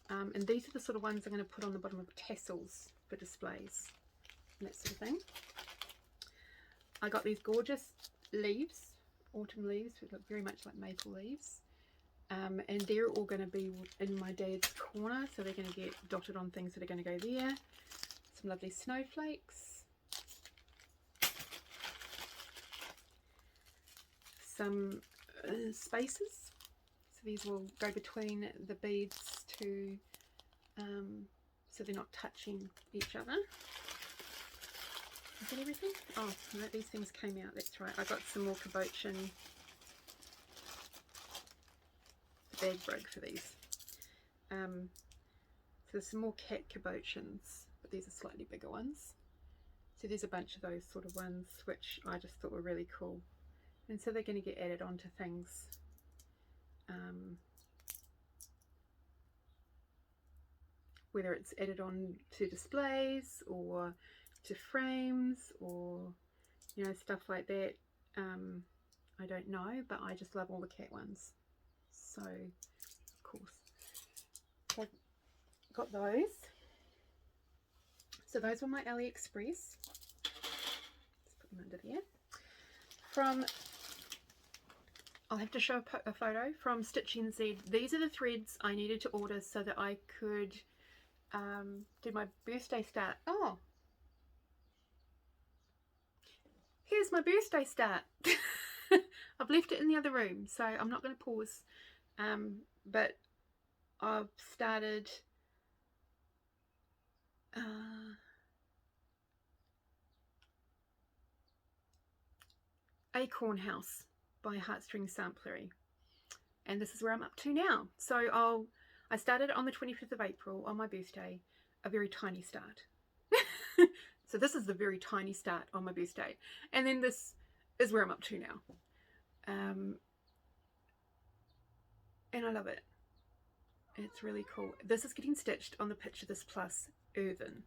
and these are the sort of ones I'm going to put on the bottom of tassels for displays and that sort of thing. I got these gorgeous leaves, autumn leaves, which look very much like maple leaves, and they're all going to be in my dad's corner, so they're going to get dotted on things that are going to go there. Some lovely snowflakes, some spaces, so these will go between the beads to so they're not touching each other. Is that everything? Oh, no, these things came out, that's right. I got some more cabochon. The bag broke for these. So there's some more cat cabochons, but these are slightly bigger ones. So there's a bunch of those sort of ones which I just thought were really cool. And so they're going to get added onto things. Whether it's added on to displays or to frames or, you know, stuff like that. I don't know, but I just love all the cat ones. So, of course. So I've got those. So those were my Aliexpress. Let's put them under there. From, I'll have to show a photo from Stitching Z. These are the threads I needed to order so that I could do my birthday start. Oh, here's my birthday start. I've left it in the other room, so I'm not going to pause. But I've started Acorn House by Heartstring Samplery, and this is where I'm up to now. So I started on the 25th of April on my birthday, a very tiny start. So this is the very tiny start on my birthday, and then this is where I'm up to now. And I love it. It's really cool. This is getting stitched on the Picture This Plus Earthen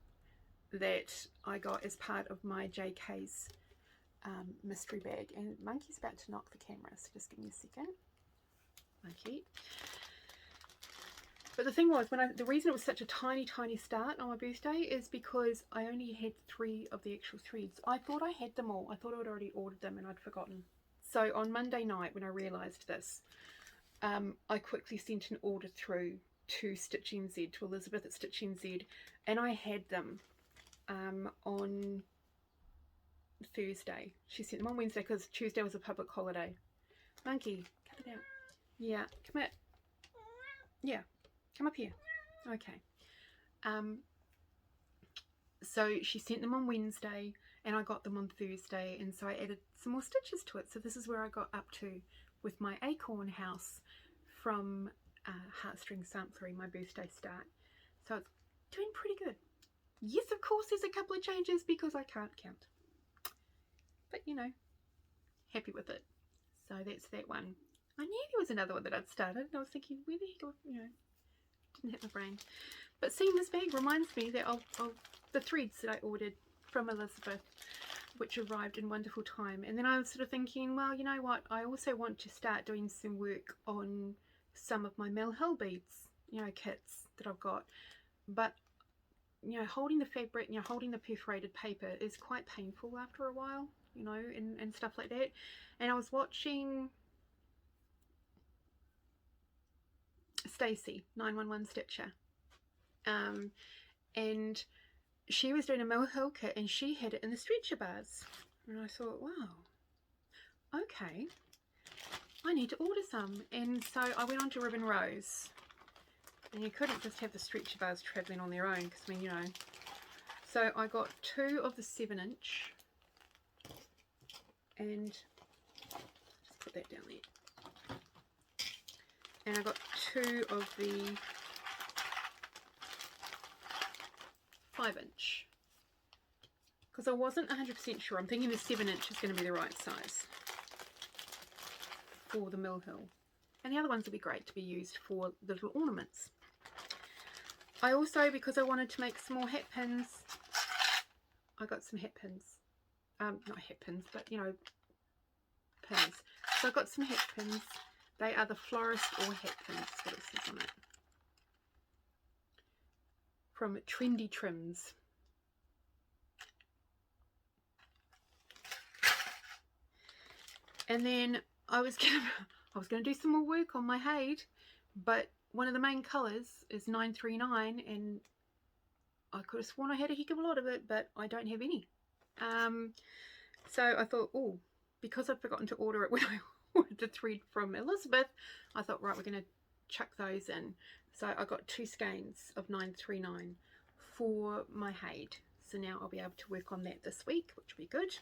that I got as part of my JK's mystery bag. And Monkey's about to knock the camera, so just give me a second. Monkey. But the thing was, the reason it was such a tiny start on my birthday is because I only had 3 of the actual threads. I thought I had them all. I thought I'd already ordered them and I'd forgotten. So on Monday night when I realised this, I quickly sent an order through to Stitching Z, to Elizabeth at Stitching Z, and I had them on Thursday. She sent them on Wednesday because Tuesday was a public holiday. Monkey, cut it out. Yeah, come here. Yeah. Come up here. Okay. So she sent them on Wednesday and I got them on Thursday, and so I added some more stitches to it. So this is where I got up to with my Acorn House from Heartstring Samplery, my birthday start. So it's doing pretty good. Yes, of course there's a couple of changes because I can't count. But you know, happy with it. So that's that one. I knew there was another one that I'd started, and I was thinking, where the heck, didn't hit my brain. But seeing this bag reminds me that of the threads that I ordered from Elizabeth, which arrived in wonderful time. And then I was sort of thinking, well, you know what, I also want to start doing some work on some of my Mill Hill beads, kits that I've got. But holding the fabric, holding the perforated paper is quite painful after a while, and stuff like that. And I was watching Stacey 911 Stitcher, and she was doing a Mill Hill kit, and she had it in the stretcher bars, and I thought, wow, okay, I need to order some. And so I went on to Ribbon Rose, and you couldn't just have the stretcher bars travelling on their own, because so I got 2 of the 7-inch, and just put that down there, and I got 2 of the 5-inch, because I wasn't 100% sure. I'm thinking the 7-inch is going to be the right size for the Mill Hill, and the other ones will be great to be used for the little ornaments. I also, because I wanted to make some more hat pins, I got some hat pins, not hat pins, but pins. So I got some hat pins. They are the florist or hat pins, what it says on it, from Trendy Trims. And then I was gonna do some more work on my Haid, but one of the main colours is 939, and I could have sworn I had a heck of a lot of it, but I don't have any. So I thought, oh, because I'd forgotten to order it when I ordered the thread from Elizabeth, I thought, right, we're going to chuck those in. So I got 2 skeins of 939 for my Haid. So now I'll be able to work on that this week, which will be good.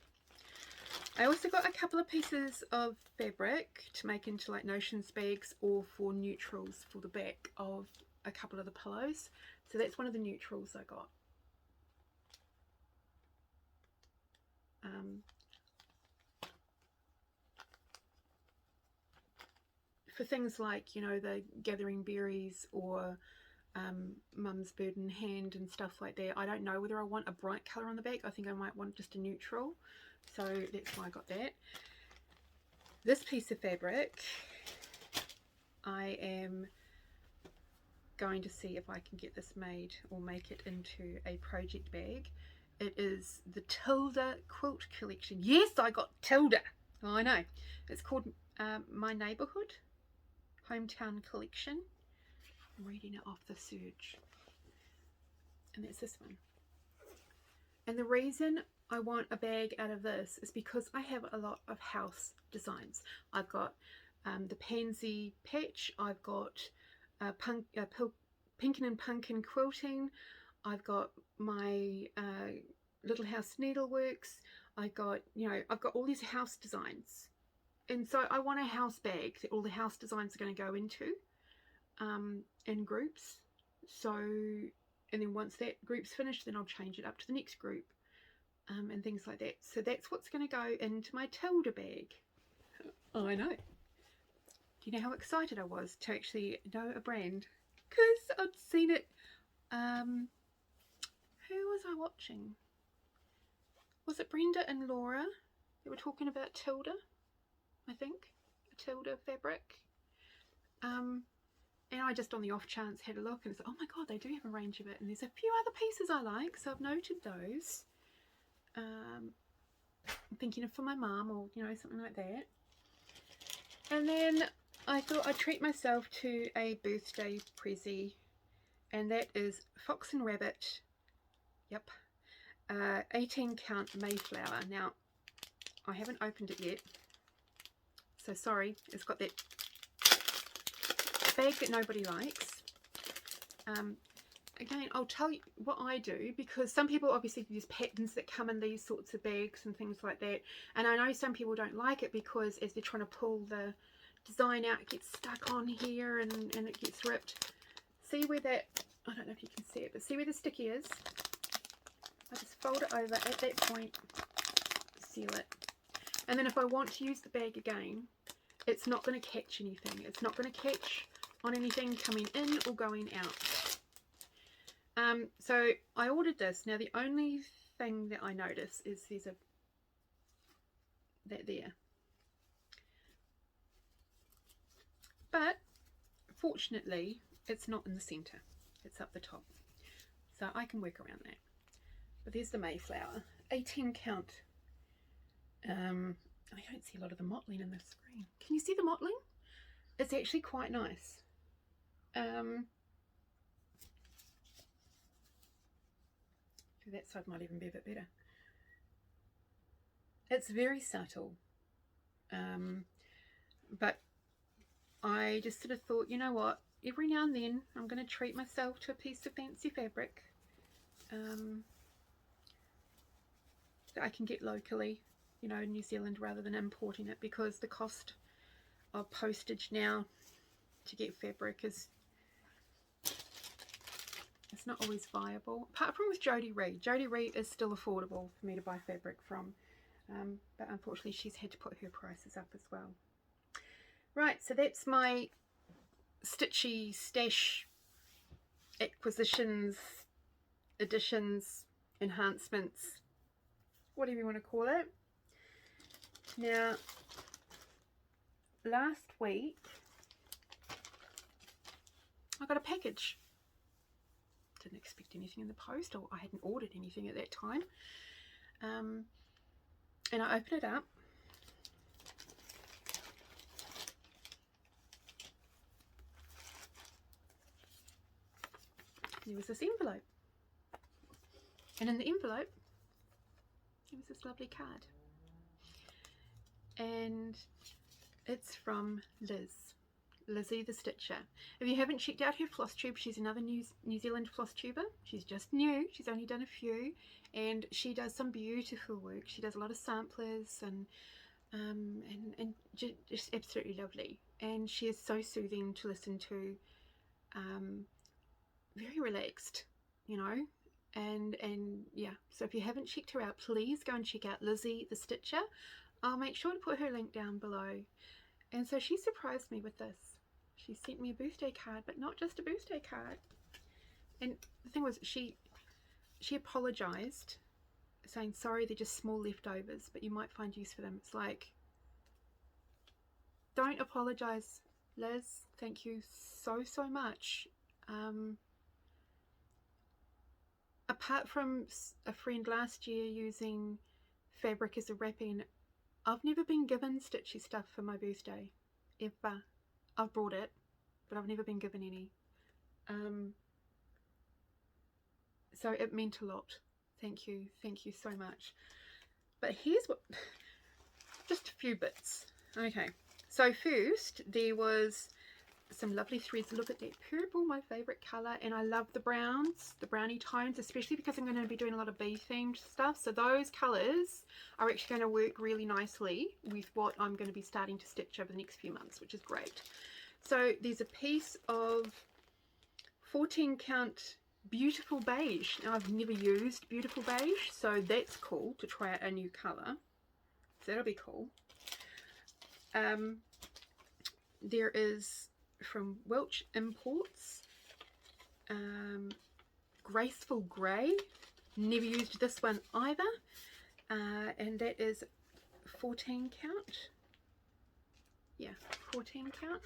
I also got a couple of pieces of fabric to make into like notions bags, or for neutrals for the back of a couple of the pillows. So that's one of the neutrals I got. For things like, the gathering berries, or Mum's Bird in Hand and stuff like that. I don't know whether I want a bright colour on the back. I think I might want just a neutral. So that's why I got that. This piece of fabric, I am going to see if I can get this made or make it into a project bag. It is the Tilda quilt collection. Yes, I got Tilda. Oh, I know. It's called My Neighbourhood Hometown Collection. I'm reading it off the Surge. And that's this one. And the reason I want a bag out of this is because I have a lot of house designs. I've got the pansy patch. I've got Pinkin' and Pumpkin quilting. I've got my Little House Needleworks. I've got all these house designs, and so I want a house bag that all the house designs are going to go into in groups. So, and then once that group's finished, then I'll change it up to the next group, and things like that. So that's what's going to go into my Tilda bag. Oh, I know. Do you know how excited I was to actually know a brand? Because I'd seen it. Who was I watching? Was it Brenda and Laura? They were talking about Tilda, I think. A Tilda fabric. And I just on the off chance had a look, and it's like, oh my god, they do have a range of it. And there's a few other pieces I like, so I've noted those. I'm thinking of for my mum, or something like that. And then I thought I'd treat myself to a birthday prezi, and that is Fox and Rabbit. Yep. 18 count Mayflower. Now, I haven't opened it yet, so sorry. It's got that bag that nobody likes. Again, I'll tell you what I do, because some people obviously use patterns that come in these sorts of bags and things like that, and I know some people don't like it because as they're trying to pull the design out, it gets stuck on here and it gets ripped. See where that, I don't know if you can see it, but see where the sticky is? I just fold it over at that point, seal it. And then if I want to use the bag again, it's not going to catch anything. It's not going to catch on anything coming in or going out. So I ordered this. Now the only thing that I notice is there's that there. But fortunately, it's not in the center. It's up the top. So I can work around that. But there's the Mayflower. 18 count. I don't see a lot of the mottling in the screen. Can you see the mottling? It's actually quite nice. That side might even be a bit better. It's very subtle. But I just sort of thought, you know what? Every now and then I'm going to treat myself to a piece of fancy fabric that I can get locally, you know, in New Zealand, rather than importing it, because the cost of postage now to get fabric is, it's not always viable. Apart from with Jodie Reed. Jodie Reed is still affordable for me to buy fabric from, but unfortunately she's had to put her prices up as well. Right, so that's my stitchy stash acquisitions, additions, enhancements, whatever you want to call it. Now, last week I got a package. Didn't expect anything in the post, or I hadn't ordered anything at that time. And I opened it up. There was this envelope, and in the envelope there was this lovely card, and it's from Lizzie the Stitcher. If you haven't checked out her Flosstube, she's another New Zealand Flosstuber. She's just new, she's only done a few, and she does some beautiful work. She does a lot of samplers and just absolutely lovely, and she is so soothing to listen to. Very relaxed, you know, and yeah, so if you haven't checked her out, please go and check out Lizzie the Stitcher. I'll make sure to put her link down below. And so she surprised me with this. She sent me a birthday card, but not just a birthday card. And the thing was, she apologized, saying sorry, they're just small leftovers, but you might find use for them. It's like, don't apologize, Liz. Thank you so much. Apart from a friend last year using fabric as a wrapping, I've never been given stitchy stuff for my birthday, ever. I've brought it, but I've never been given any. So it meant a lot. Thank you so much. But here's what, just a few bits. Okay, so first there was some lovely threads. Look at that purple, my favorite color, and I love the browns, the brownie tones, especially because I'm going to be doing a lot of bee themed stuff. So those colors are actually going to work really nicely with what I'm going to be starting to stitch over the next few months, which is great. So there's a piece of 14 count beautiful beige. Now I've never used beautiful beige, so that's cool to try out a new color. So that'll be cool. There is from Welch Imports, Graceful Grey. Never used this one either, and that is 14 count. Yeah, 14 count,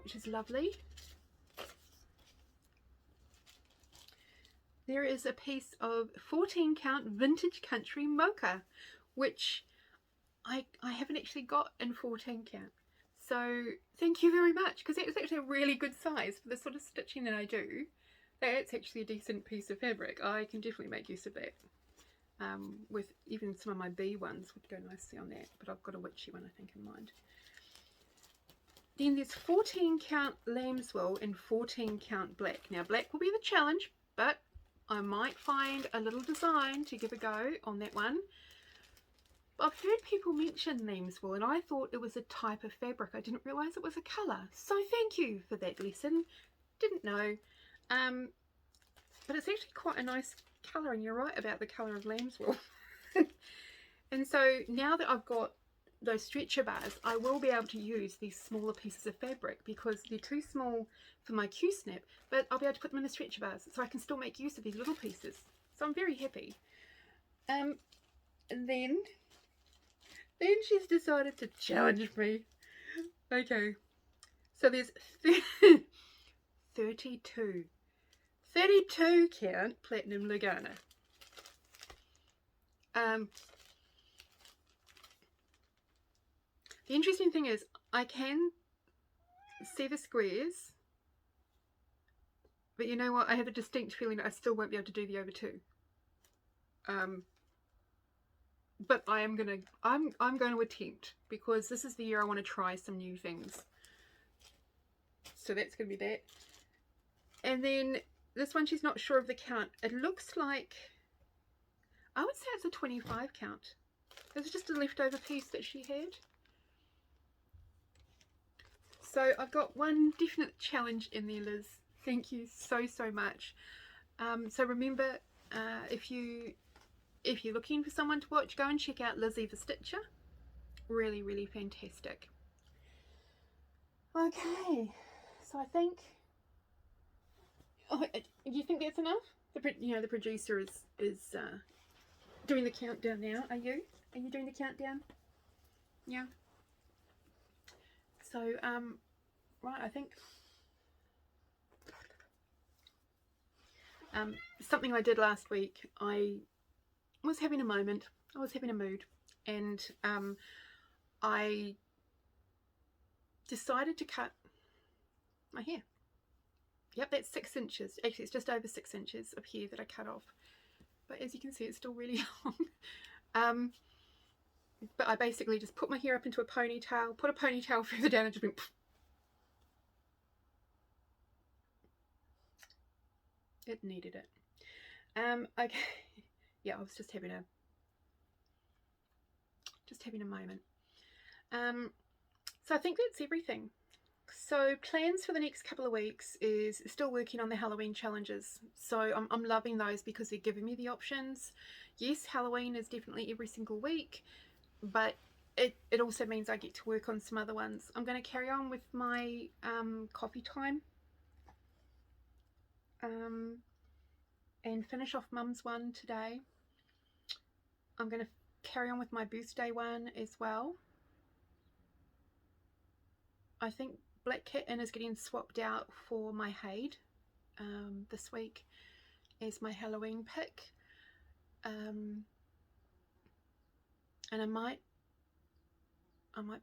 which is lovely. There is a piece of 14 count Vintage Country Mocha, which I haven't actually got in 14 count. So thank you very much, because it's actually a really good size for the sort of stitching that I do. That's actually a decent piece of fabric. I can definitely make use of that. With even some of my bee ones would go nicely on that, but I've got a witchy one I think in mind. Then there's 14 count lambswool and 14 count black. Now black will be the challenge, but I might find a little design to give a go on that one. I've heard people mention lambswool, and I thought it was a type of fabric. I didn't realise it was a colour. So thank you for that lesson. Didn't know. But it's actually quite a nice colour, and you're right about the colour of lambswool. And so now that I've got those stretcher bars, I will be able to use these smaller pieces of fabric because they're too small for my Q-snap, but I'll be able to put them in the stretcher bars so I can still make use of these little pieces. So I'm very happy. And then she's decided to challenge me. Okay, so there's 32 count platinum Lugana. The interesting thing is I can see the squares, but you know what, I have a distinct feeling that I still won't be able to do the over 2. But I'm going to attempt, because this is the year I want to try some new things. So that's going to be that. And then this one, she's not sure of the count. It looks like, I would say it's a 25 count. This is just a leftover piece that she had. So I've got one definite challenge in there, Liz. Thank you so much. So remember, if you're looking for someone to watch, go and check out Lizzie the Stitcher. Really fantastic. Okay, so I think, do you think that's enough? The producer is doing the countdown now. Are you doing the countdown? Yeah. So right, I think something I did last week, I was having a moment, I was having a mood, and I decided to cut my hair. Yep, that's 6 inches. Actually, it's just over 6 inches of hair that I cut off. But as you can see, it's still really long. But I basically just put my hair up into a ponytail, put a ponytail further down, and just went. It needed it. Okay. Yeah, I was just having a moment. So I think that's everything. So plans for the next couple of weeks is still working on the Halloween challenges. So I'm loving those because they're giving me the options. Yes, Halloween is definitely every single week, but it also means I get to work on some other ones. I'm going to carry on with my coffee time and finish off Mum's one today. I'm going to carry on with my birthday one as well. I think Black Cat Inn is getting swapped out for my Haid this week as my Halloween pick. And I might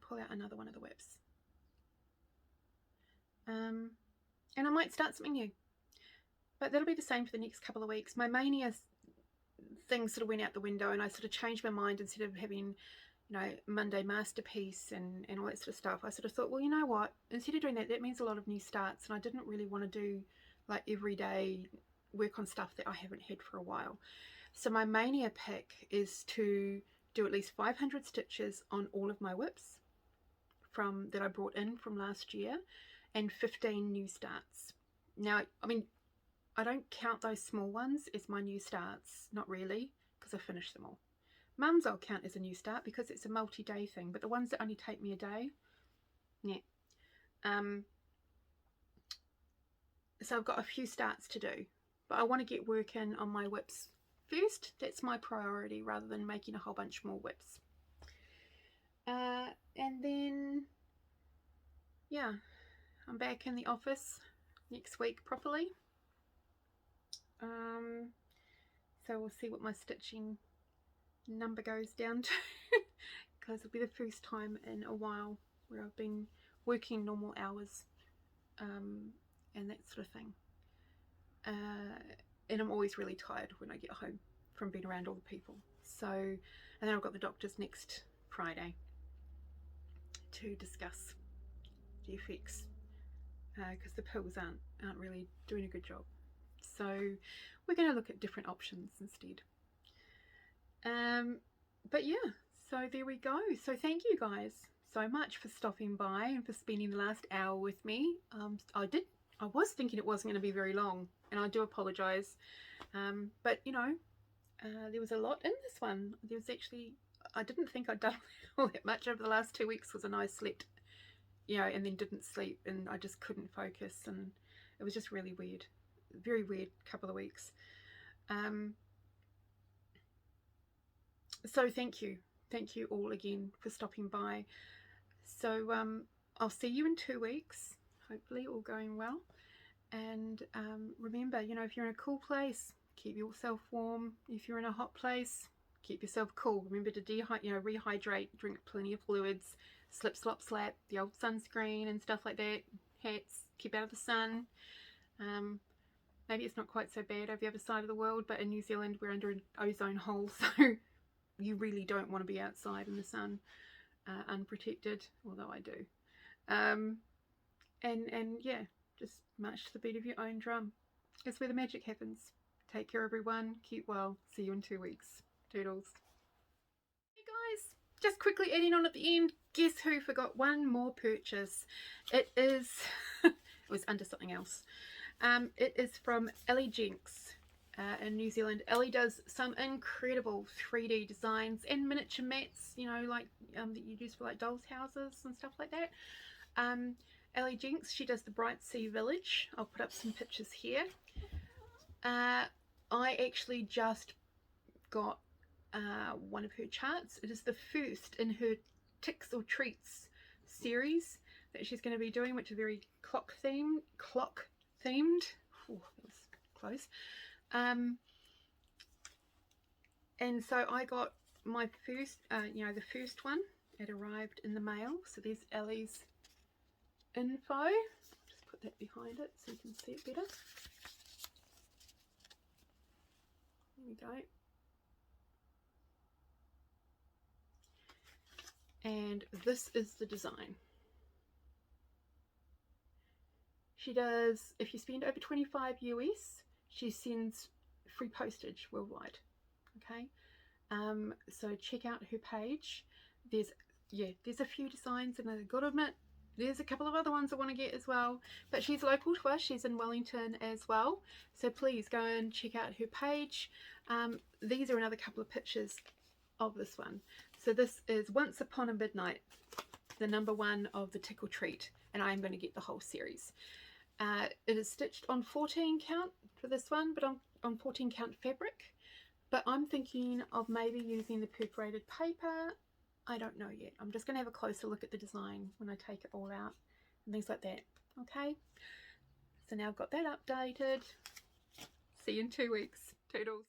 pull out another one of the whips. And I might start something new. But that'll be the same for the next couple of weeks. My mania things sort of went out the window, and I sort of changed my mind. Instead of having, Monday masterpiece and all that sort of stuff, I sort of thought, well, you know what, instead of doing that, that means a lot of new starts, and I didn't really want to do like everyday work on stuff that I haven't had for a while. So my mania pick is to do at least 500 stitches on all of my whips that I brought in from last year, and 15 new starts. Now, I mean, I don't count those small ones as my new starts, not really, because I finished them all. Mum's I'll count as a new start because it's a multi-day thing, but the ones that only take me a day, yeah. So I've got a few starts to do, but I want to get working on my whips first. That's my priority, rather than making a whole bunch more whips. And then, yeah, I'm back in the office next week properly. So we'll see what my stitching number goes down to, because it'll be the first time in a while where I've been working normal hours and that sort of thing. And I'm always really tired when I get home from being around all the people. So, and then I've got the doctors next Friday to discuss the effects, because the pills aren't really doing a good job. So we're going to look at different options instead. But yeah, so there we go. So thank you guys so much for stopping by and for spending the last hour with me. I was thinking it wasn't going to be very long, and I do apologize. But there was a lot in this one. There was actually I didn't think I'd done all that much over the last 2 weeks because I slept, you know, and then didn't sleep, and I just couldn't focus, and it was just really weird, very weird couple of weeks. So thank you all again for stopping by. So I'll see you in 2 weeks, hopefully all going well. And remember, you know, if you're in a cool place, keep yourself warm. If you're in a hot place, keep yourself cool. Remember to rehydrate, drink plenty of fluids, slip, slop, slap, the old sunscreen and stuff like that, hats, keep out of the sun. Maybe it's not quite so bad over the other side of the world, but in New Zealand we're under an ozone hole, so you really don't want to be outside in the sun unprotected, although I do. And yeah, just march to the beat of your own drum. That's where the magic happens. Take care, everyone. Keep well. See you in 2 weeks. Toodles. Hey guys, just quickly adding on at the end, guess who forgot one more purchase? It is, it was under something else. It is from Aliexpress in New Zealand. Ellie does some incredible 3D designs and miniature mats, you know, like that you use for like dolls' houses and stuff like that. Aliexpress, she does the Bright Sea Village. I'll put up some pictures here. I actually just got one of her charts. It is the first in her Ticks or Treats series that she's going to be doing, which is very clock themed. Oh, that was close. And so I got my first, you know, the first one. It arrived in the mail. So there's Ellie's info. Just put that behind it so you can see it better. There we go. And this is the design. She does, if you spend over 25 US, she sends free postage worldwide. Okay, so check out her page. There's a few designs, and I've got to admit, there's a couple of other ones I want to get as well, but she's local to us. She's in Wellington as well, so please go and check out her page. These are another couple of pictures of this one. So this is Once Upon a Midnight, the #1 of the Tick or Treat, and I'm going to get the whole series. It is stitched on 14 count for this one, but on 14 count fabric, but I'm thinking of maybe using the perforated paper. I don't know yet. I'm just going to have a closer look at the design when I take it all out and things like that. Okay, so now I've got that updated. See you in 2 weeks. Toodles.